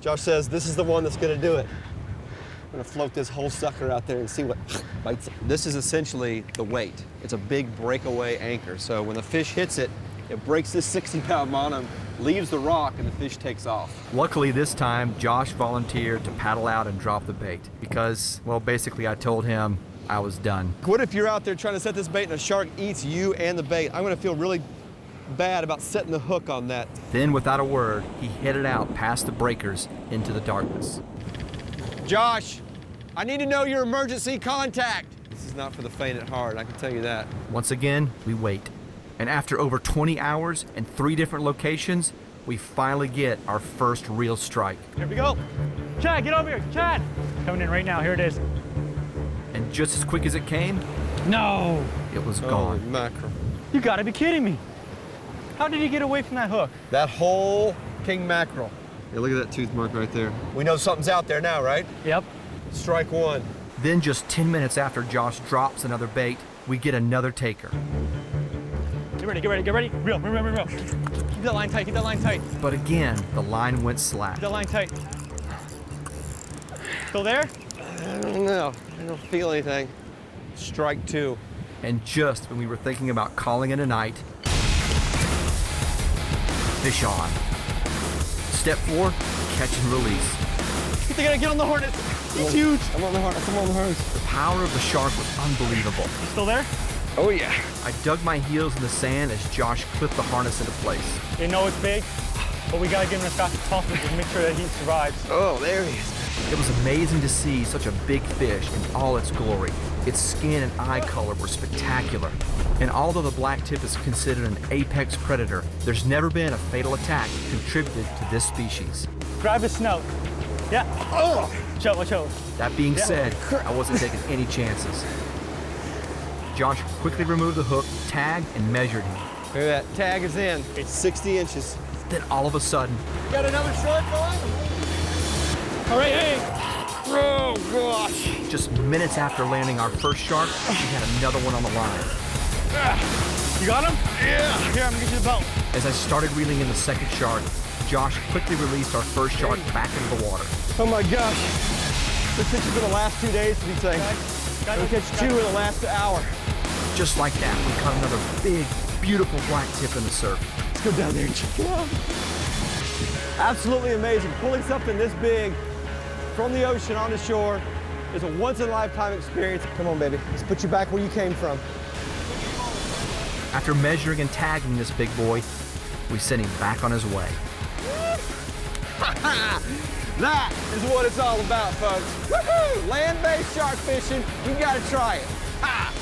Josh says this is the one that's gonna do it. I'm gonna float this whole sucker out there and see what bites it. This is essentially the weight. It's a big breakaway anchor. So when the fish hits it, it breaks this 60-pound bottom, leaves the rock, and the fish takes off. Luckily this time, Josh volunteered to paddle out and drop the bait because, well, basically I told him I was done. What if you're out there trying to set this bait and a shark eats you and the bait? I'm gonna feel really bad about setting the hook on that. Then, without a word, he headed out past the breakers into the darkness. Josh, I need to know your emergency contact. This is not for the faint at heart, I can tell you that. Once again, we wait. And after over 20 hours and 3 different locations, we finally get our first real strike. Here we go. Chad, get over here. Chad! Coming in right now. Here it is. And just as quick as it came, No! it was Holy gone. mackerel. You gotta be kidding me. How did he get away from that hook? That whole king mackerel. Hey, look at that tooth mark right there. We know something's out there now, right? Yep. Strike one. Then just 10 minutes after Josh drops another bait, we get another taker. Get ready, get ready, get ready. Reel. Keep that line tight, keep that line tight. But again, the line went slack. Keep that line tight. Still there? I don't know. I don't feel anything. Strike two. And just when we were thinking about calling it a night, fish on. Step 4, catch and release. They gotta get on the harness. It's huge. I'm on the harness. I'm on the harness. The power of the shark was unbelievable. You still there? Oh, yeah. I dug my heels in the sand as Josh clipped the harness into place. They know it's big, but we gotta get him as fast as possible to make sure that he survives. Oh, there he is. It was amazing to see such a big fish in all its glory. Its skin and eye color were spectacular. And although the black tip is considered an apex predator, there's never been a fatal attack contributed to this species. Grab his snout. Yeah. Oh! Watch out. That being said, I wasn't taking any chances. Josh quickly removed the hook, tagged, and measured him. Look at that. Tag is in. It's 60 inches. Then all of a sudden, Got another shark on? All right, hey. Oh, gosh. just minutes after landing our first shark, we had another one on the line. You got him? Yeah. Here, I'm gonna get you the belt. As I started reeling in the second shark, Josh quickly released our first shark back into the water. Oh, my gosh. This fish has been the last 2 days, to be saying. We catch 2 in the last hour. Just like that, we caught another big, beautiful black tip in the surf. Let's go down there and check it out. Absolutely amazing. Pulling something this big from the ocean onto shore is a once-in-a-lifetime experience. Come on, baby. Let's put you back where you came from. After measuring and tagging this big boy, we sent him back on his way. That is what it's all about, folks. Woohoo! Land-based shark fishing. You gotta try it. Ha!